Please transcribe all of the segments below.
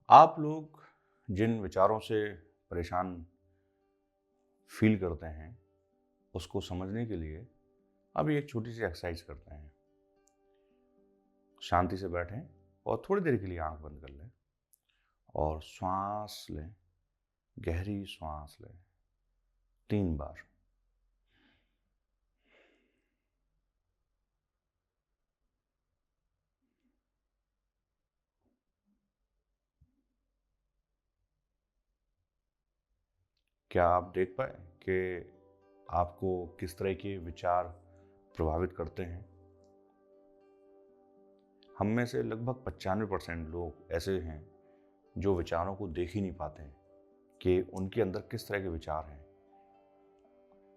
आप लोग जिन विचारों से परेशान फील करते हैं, उसको समझने के लिए अभी एक छोटी सी एक्सरसाइज करते हैं। शांति से बैठें और थोड़ी देर के लिए आंख बंद कर लें और श्वास लें, गहरी श्वास लें 3 बार। क्या आप देख पाए कि आपको किस तरह के विचार प्रभावित करते हैं? हम में से लगभग 95% लोग ऐसे हैं जो विचारों को देख ही नहीं पाते हैं कि उनके अंदर किस तरह के विचार हैं।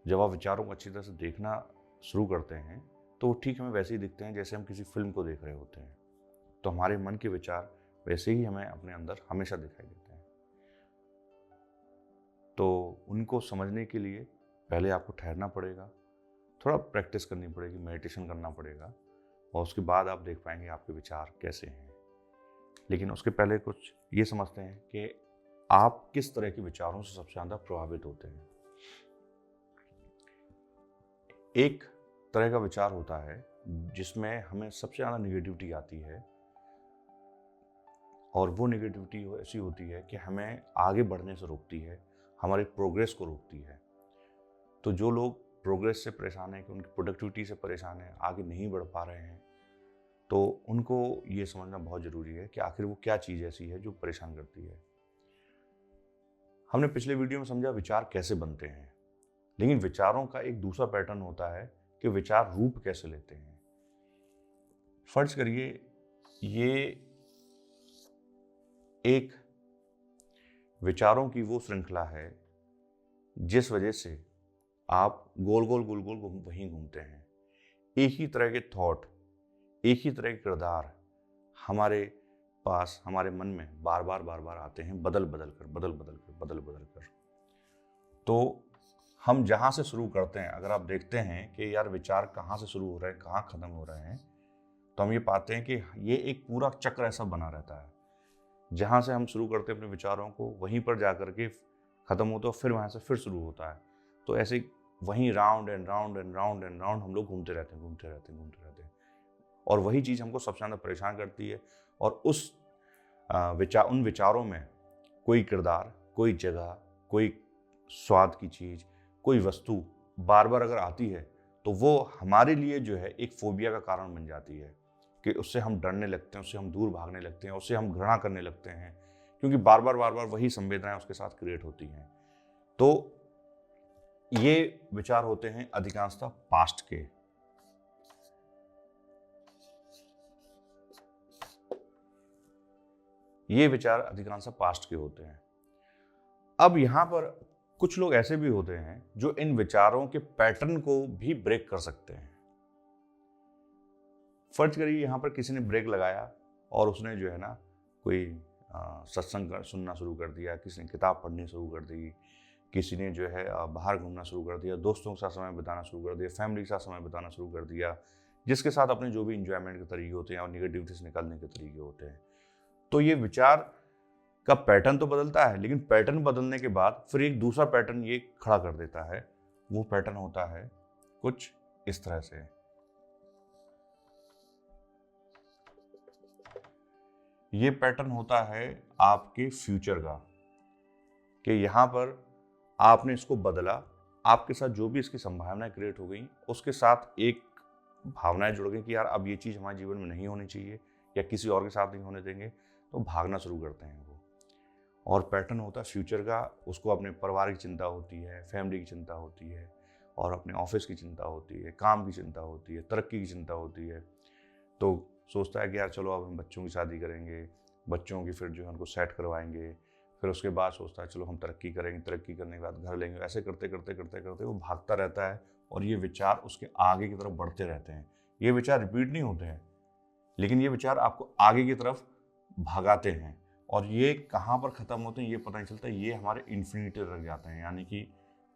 जब आप विचारों को अच्छी तरह से देखना शुरू करते हैं तो वो ठीक हमें वैसे ही दिखते हैं जैसे हम किसी फिल्म को देख रहे होते हैं। तो हमारे मन के विचार वैसे ही हमें अपने अंदर हमेशा दिखाई देते हैं। तो उनको समझने के लिए पहले आपको ठहरना पड़ेगा, थोड़ा प्रैक्टिस करनी पड़ेगी, मेडिटेशन करना पड़ेगा और उसके बाद आप देख पाएंगे आपके विचार कैसे हैं। लेकिन उसके पहले कुछ ये समझते हैं कि आप किस तरह के विचारों से सबसे ज़्यादा प्रभावित होते हैं। एक तरह का विचार होता है जिसमें हमें सबसे ज़्यादा निगेटिविटी आती है और वो निगेटिविटी ऐसी होती है कि हमें आगे बढ़ने से रोकती है, हमारी प्रोग्रेस को रोकती है। तो जो लोग प्रोग्रेस से परेशान हैं, कि उनकी प्रोडक्टिविटी से परेशान हैं, आगे नहीं बढ़ पा रहे हैं, तो उनको ये समझना बहुत ज़रूरी है कि आखिर वो क्या चीज़ ऐसी है जो परेशान करती है। हमने पिछले वीडियो में समझा विचार कैसे बनते हैं, लेकिन विचारों का एक दूसरा पैटर्न होता है कि विचार रूप कैसे लेते हैं। फर्ज करिए ये एक विचारों की वो श्रृंखला है जिस वजह से आप गोल गोल वहीं घूमते हैं। एक ही तरह के थॉट, एक ही तरह के किरदार हमारे पास, हमारे मन में बार बार आते हैं, बदल बदल कर। तो हम जहाँ से शुरू करते हैं, अगर आप देखते हैं कि यार विचार कहाँ से शुरू हो रहे हैं, कहाँ ख़त्म हो रहे हैं, तो हम ये पाते हैं कि ये एक पूरा चक्र ऐसा बना रहता है। जहाँ से हम शुरू करते हैं अपने विचारों को, वहीं पर जा कर के ख़त्म होता है, फिर वहाँ से फिर शुरू होता है। तो ऐसे वहीं राउंड एंड राउंड हम लोग घूमते रहते हैं और वही चीज़ हमको सबसे ज़्यादा परेशान करती है। और उन विचारों में कोई किरदार, कोई जगह, कोई स्वाद की चीज़, कोई वस्तु बार बार अगर आती है तो वो हमारे लिए जो है एक फोबिया का कारण बन जाती है कि उससे हम डरने लगते हैं, उससे हम दूर भागने लगते हैं, उससे हम घृणा करने लगते हैं, क्योंकि बार बार वही संवेदनाएं उसके साथ क्रिएट होती हैं। तो ये विचार होते हैं अधिकांशतः पास्ट के। ये विचार अधिकांशतः पास्ट के होते हैं। अब यहां पर कुछ लोग ऐसे भी होते हैं जो इन विचारों के पैटर्न को भी ब्रेक कर सकते हैं। फर्ज करिए यहां पर किसी ने ब्रेक लगाया और उसने जो है ना कोई सत्संग सुनना शुरू कर दिया, किसी ने किताब पढ़नी शुरू कर दी, किसी ने जो है बाहर घूमना शुरू कर दिया, दोस्तों के साथ समय बिताना शुरू कर दिया, फैमिली के साथ समय बिताना शुरू कर दिया, जिसके साथ अपने जो भी इंजॉयमेंट के तरीके होते हैं और निगेटिविटी से निकलने के तरीके होते हैं। तो ये विचार का पैटर्न तो बदलता है, लेकिन पैटर्न बदलने के बाद फिर एक दूसरा पैटर्न ये खड़ा कर देता है। वो पैटर्न होता है कुछ इस तरह से। ये पैटर्न होता है आपके फ्यूचर का, कि यहां पर आपने इसको बदला, आपके साथ जो भी इसकी संभावनाएं क्रिएट हो गई, उसके साथ एक भावनाएं जुड़ गई कि यार अब ये चीज़ हमारे जीवन में नहीं होनी चाहिए या किसी और के साथ नहीं होने देंगे, तो भागना शुरू करते हैं वो। और पैटर्न होता है फ्यूचर का, उसको अपने परिवार की चिंता होती है, फैमिली की चिंता होती है, और अपने ऑफिस की चिंता होती है, काम की चिंता होती है, तरक्की की चिंता होती है। तो सोचता है कि यार चलो अब हम बच्चों की शादी करेंगे, बच्चों की फिर जो है उनको सेट करवाएंगे, फिर उसके बाद सोचता है चलो हम तरक्की करेंगे, तरक्की करने के बाद घर लेंगे। ऐसे करते करते वो भागता रहता है और ये विचार उसके आगे की तरफ बढ़ते रहते हैं। ये विचार रिपीट नहीं होते हैं, लेकिन ये विचार आपको आगे की तरफ भगाते हैं। और ये कहाँ पर ख़त्म होते हैं ये पता नहीं चलता, ये हमारे इन्फिनिटी तक जाते हैं, यानी कि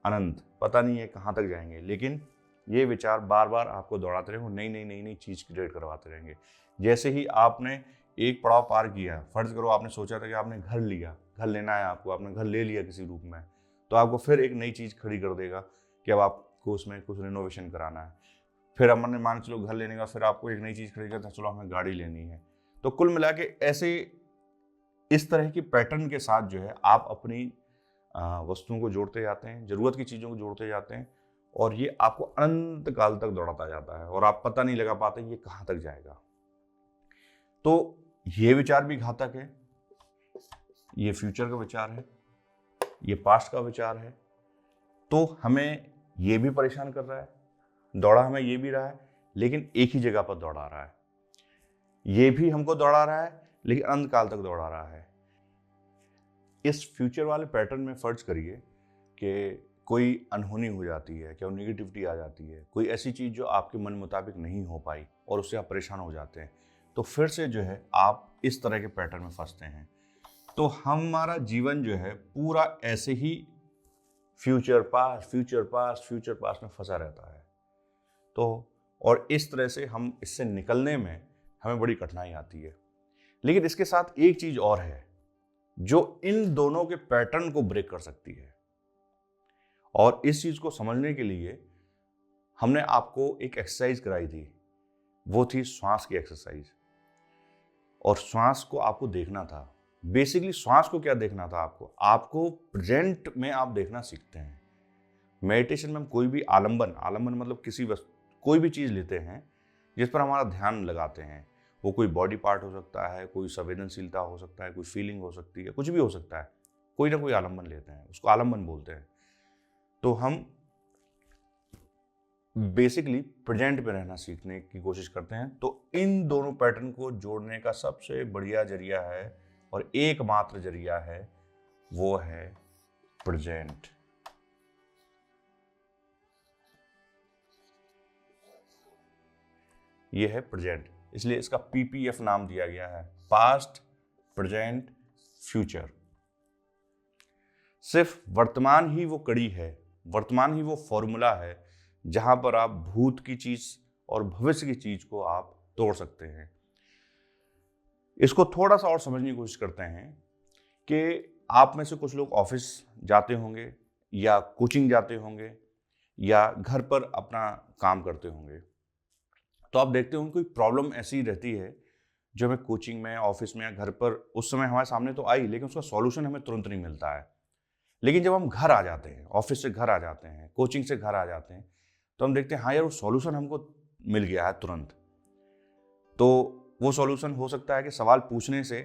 अनंत, पता नहीं है कहाँ तक जाएंगे। लेकिन ये विचार बार बार आपको दौड़ाते रहेंगे, नई चीज़ क्रिएट करवाते रहेंगे। जैसे ही आपने एक पड़ाव पार किया, फर्ज करो आपने सोचा था कि आपने घर लिया, घर लेना है आपको, आपने घर ले लिया किसी रूप में, तो आपको फिर एक नई चीज़ खड़ी कर देगा कि अब आपको उसमें कुछ रिनोवेशन कराना है। फिर अब मैंने मान चलो घर लेने का, फिर आपको एक नई चीज़ खड़ी करता, चलो हमें गाड़ी लेनी है। तो कुल मिला के ऐसे इस तरह की पैटर्न के साथ जो है आप अपनी वस्तुओं को जोड़ते जाते हैं, ज़रूरत की चीज़ों को जोड़ते जाते हैं, और ये आपको अनंत काल तक दौड़ाता जाता है और आप पता नहीं लगा पाते ये कहाँ तक जाएगा। तो ये विचार भी घातक है, ये फ्यूचर का विचार है, ये पास्ट का विचार है। तो हमें ये भी परेशान कर रहा है, दौड़ा हमें ये भी रहा है, लेकिन एक ही जगह पर दौड़ा रहा है। ये भी हमको दौड़ा रहा है, लेकिन अनंत काल तक दौड़ा रहा है। इस फ्यूचर वाले पैटर्न में फर्ज करिए कि कोई अनहोनी हो जाती है, क्या नेगेटिविटी आ जाती है, कोई ऐसी चीज़ जो आपके मन मुताबिक नहीं हो पाई और उससे आप परेशान हो जाते हैं, तो फिर से जो है आप इस तरह के पैटर्न में फंसते हैं। तो हमारा जीवन जो है पूरा ऐसे ही फ्यूचर पास्ट में फंसा रहता है। तो और इस तरह से हम इससे निकलने में हमें बड़ी कठिनाई आती है। लेकिन इसके साथ एक चीज और है जो इन दोनों के पैटर्न को ब्रेक कर सकती है, और इस चीज को समझने के लिए हमने आपको एक एक्सरसाइज कराई थी, वो थी श्वास की एक्सरसाइज। और श्वास को आपको देखना था। बेसिकली श्वास को क्या देखना था आपको प्रेजेंट में आप देखना सीखते हैं। मेडिटेशन में हम कोई भी आलंबन मतलब किसी वस्तु, कोई भी चीज़ लेते हैं जिस पर हमारा ध्यान लगाते हैं, वो कोई बॉडी पार्ट हो सकता है, कोई संवेदनशीलता हो सकता है, कोई फीलिंग हो सकती है, कुछ भी हो सकता है, कोई ना कोई आलंबन लेते हैं, उसको आलंबन बोलते हैं। तो हम बेसिकली प्रेजेंट में रहना सीखने की कोशिश करते हैं। तो इन दोनों पैटर्न को जोड़ने का सबसे बढ़िया जरिया है और एकमात्र जरिया है, वो है प्रेजेंट। ये है प्रेजेंट, इसलिए इसका PPF नाम दिया गया है, पास्ट प्रेजेंट फ्यूचर। सिर्फ वर्तमान ही वो कड़ी है, वर्तमान ही वो फॉर्मूला है जहां पर आप भूत की चीज और भविष्य की चीज को आप तोड़ सकते हैं। इसको थोड़ा सा और समझने की कोशिश करते हैं कि आप में से कुछ लोग ऑफिस जाते होंगे या कोचिंग जाते होंगे या घर पर अपना काम करते होंगे। तो आप देखते होंगे कोई प्रॉब्लम ऐसी रहती है जो हमें कोचिंग में, ऑफिस में या घर पर उस समय हमारे सामने तो आई, लेकिन उसका सॉल्यूशन हमें तुरंत नहीं मिलता है। लेकिन जब हम घर आ जाते हैं, ऑफिस से घर आ जाते हैं, कोचिंग से घर आ जाते हैं, तो हम देखते हैं हाँ यार वो सॉल्यूशन हमको मिल गया है तुरंत। तो वो सॉल्यूशन हो सकता है कि सवाल पूछने से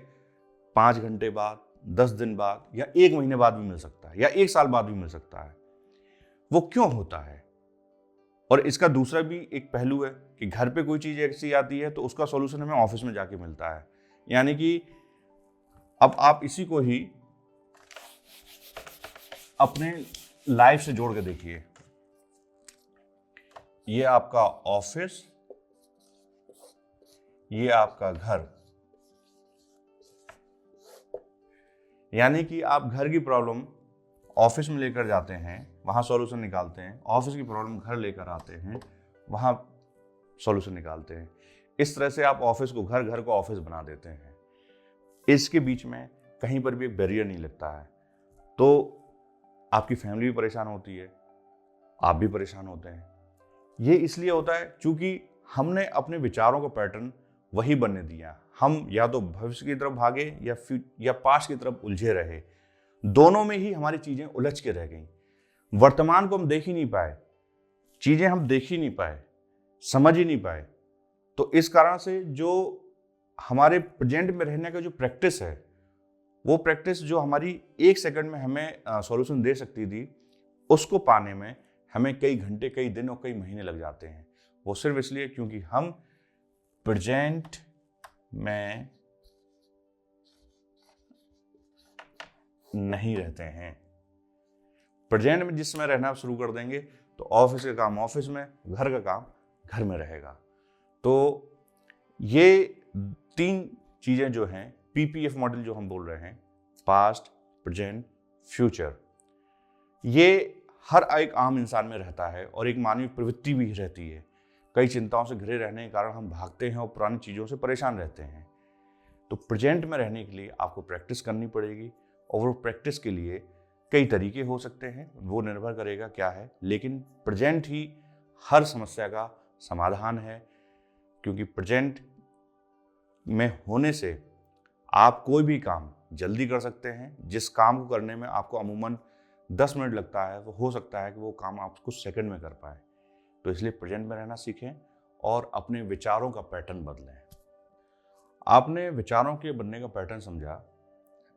5 घंटे बाद, 10 दिन बाद या 1 महीने बाद भी मिल सकता है या 1 साल बाद भी मिल सकता है। वो क्यों होता है? और इसका दूसरा भी एक पहलू है कि घर पे कोई चीज़ ऐसी आती है तो उसका सॉल्यूशन हमें ऑफिस में जाके मिलता है। यानी कि अब आप इसी को ही अपने लाइफ से जोड़ के देखिए। ये आपका ऑफिस, ये आपका घर। यानी कि आप घर की प्रॉब्लम ऑफिस में लेकर जाते हैं, वहां सॉल्यूशन निकालते हैं, ऑफिस की प्रॉब्लम घर लेकर आते हैं, वहां सॉल्यूशन निकालते हैं। इस तरह से आप ऑफिस को घर, घर को ऑफिस बना देते हैं। इसके बीच में कहीं पर भी एक बैरियर नहीं लगता है। तो आपकी फैमिली भी परेशान होती है, आप भी परेशान होते हैं। ये इसलिए होता है क्योंकि हमने अपने विचारों का पैटर्न वही बनने दिया। हम या तो भविष्य की तरफ भागे या पास्ट की तरफ उलझे रहे। दोनों में ही हमारी चीजें उलझ के रह गई। वर्तमान को हम देख ही नहीं पाए, चीजें हम देख ही नहीं पाए, समझ ही नहीं पाए। तो इस कारण से जो हमारे प्रेजेंट में रहने का जो प्रैक्टिस है, वो प्रैक्टिस जो हमारी 1 सेकंड में हमें सॉल्यूशन दे सकती थी, उसको पाने में हमें कई घंटे, कई दिन और कई महीने लग जाते हैं। वो सिर्फ इसलिए क्योंकि हम प्रेजेंट में नहीं रहते हैं। प्रेजेंट में जिस समय रहना शुरू कर देंगे तो ऑफिस का काम ऑफिस में, घर का काम घर में रहेगा। तो ये 3 चीजें जो हैं, PPF मॉडल जो हम बोल रहे हैं, पास्ट प्रेजेंट फ्यूचर, ये हर एक आम इंसान में रहता है और एक मानवीय प्रवृत्ति भी रहती है। कई चिंताओं से घिरे रहने के कारण हम भागते हैं और पुरानी चीज़ों से परेशान रहते हैं। तो प्रेजेंट में रहने के लिए आपको प्रैक्टिस करनी पड़ेगी, और वो प्रैक्टिस के लिए कई तरीके हो सकते हैं, वो निर्भर करेगा क्या है, लेकिन प्रेजेंट ही हर समस्या का समाधान है। क्योंकि प्रेजेंट में होने से आप कोई भी काम जल्दी कर सकते हैं। जिस काम को करने में आपको अमूमन 10 मिनट लगता है, वो हो सकता है कि वो काम आप कुछ सेकंड में कर पाए। तो इसलिए प्रेजेंट में रहना सीखें और अपने विचारों का पैटर्न बदलें। आपने विचारों के बनने का पैटर्न समझा,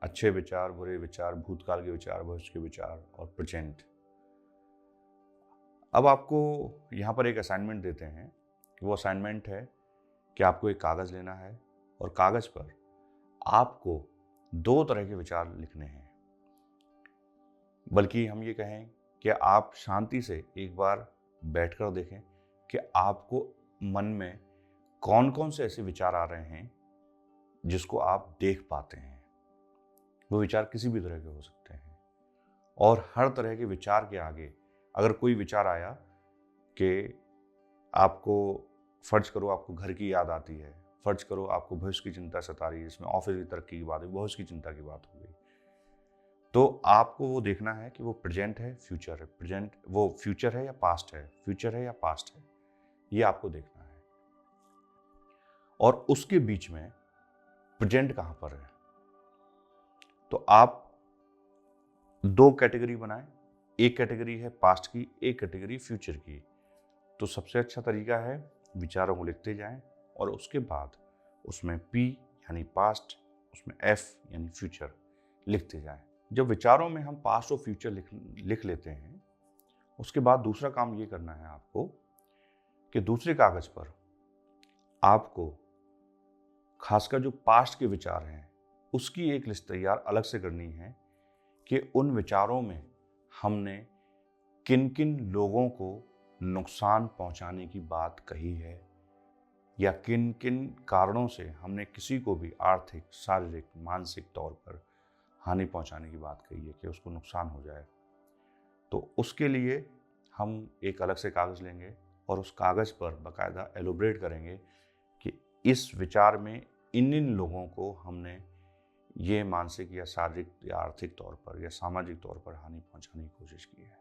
अच्छे विचार, बुरे विचार, भूतकाल के विचार, भविष्य के विचार और प्रेजेंट। अब आपको यहाँ पर एक असाइनमेंट देते हैं। वो असाइनमेंट है कि आपको एक कागज़ लेना है और कागज़ पर आपको 2 तरह के विचार लिखने हैं। बल्कि हम ये कहें कि आप शांति से एक बार बैठकर देखें कि आपको मन में कौन कौन से ऐसे विचार आ रहे हैं जिसको आप देख पाते हैं। वो विचार किसी भी तरह के हो सकते हैं, और हर तरह के विचार के आगे अगर कोई विचार आया कि आपको, फर्ज करो आपको घर की याद आती है, फर्ज करो आपको भविष्य की चिंता सता रही है, इसमें ऑफिस की तरक्की की बात है, भविष्य की चिंता की बात हो गई, तो आपको वो देखना है कि वो प्रेजेंट है, फ्यूचर है, प्रेजेंट वो फ्यूचर है या पास्ट है, फ्यूचर है या पास्ट है, ये आपको देखना है। और उसके बीच में प्रेजेंट कहाँ पर है। तो आप 2 कैटेगरी बनाएं, एक कैटेगरी है पास्ट की, एक कैटेगरी फ्यूचर की। तो सबसे अच्छा तरीका है विचारों को लिखते जाएं और उसके बाद उसमें P यानी पास्ट, उसमें F यानी फ्यूचर लिखते जाएं। जब विचारों में हम पास्ट और फ्यूचर लिख लेते हैं, उसके बाद दूसरा काम ये करना है आपको कि दूसरे कागज पर आपको खासकर जो पास्ट के विचार हैं उसकी एक लिस्ट तैयार अलग से करनी है कि उन विचारों में हमने किन किन लोगों को नुकसान पहुंचाने की बात कही है, या किन किन कारणों से हमने किसी को भी आर्थिक, शारीरिक, मानसिक तौर पर हानि पहुंचाने की बात कही है कि उसको नुकसान हो जाए। तो उसके लिए हम एक अलग से कागज़ लेंगे और उस कागज़ पर बाकायदा एलोब्रेट करेंगे कि इस विचार में इन लोगों को हमने ये मानसिक या शारीरिक या आर्थिक तौर पर या सामाजिक तौर पर हानि पहुंचाने की कोशिश की है।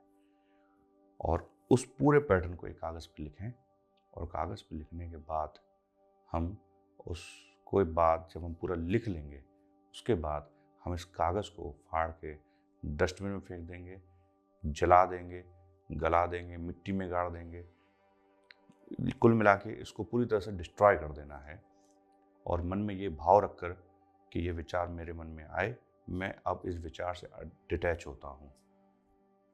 और उस पूरे पैटर्न को एक कागज़ पर लिखें, और कागज़ पर लिखने के बाद हम उसको बाद जब हम पूरा लिख लेंगे, उसके बाद हम इस कागज़ को फाड़ के डस्टबिन में फेंक देंगे, जला देंगे, गला देंगे, मिट्टी में गाड़ देंगे। कुल मिला के इसको पूरी तरह से डिस्ट्रॉय कर देना है। और मन में ये भाव रखकर कि ये विचार मेरे मन में आए, मैं अब इस विचार से डिटैच होता हूँ,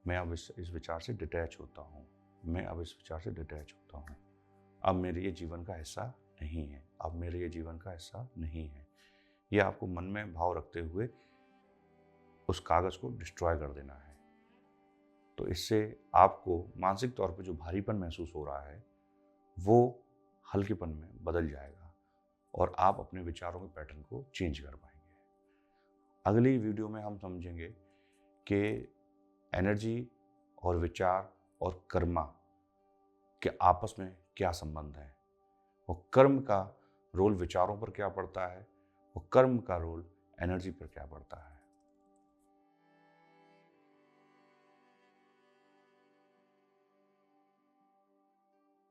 मैं अब इस विचार से डिटैच होता हूँ, मैं अब इस विचार से डिटैच होता हूँ। अब मेरे ये जीवन का हिस्सा नहीं है, अब मेरे ये जीवन का हिस्सा नहीं है। ये आपको मन में भाव रखते हुए उस कागज़ को डिस्ट्रॉय कर देना है। तो इससे आपको मानसिक तौर पर जो भारीपन महसूस हो रहा है वो हल्केपन में बदल जाएगा और आप अपने विचारों के पैटर्न को चेंज कर पाएंगे। अगली वीडियो में हम समझेंगे कि एनर्जी और विचार और कर्मा के आपस में क्या संबंध है, वो कर्म का रोल विचारों पर क्या पड़ता है, वो कर्म का रोल एनर्जी पर क्या पड़ता है।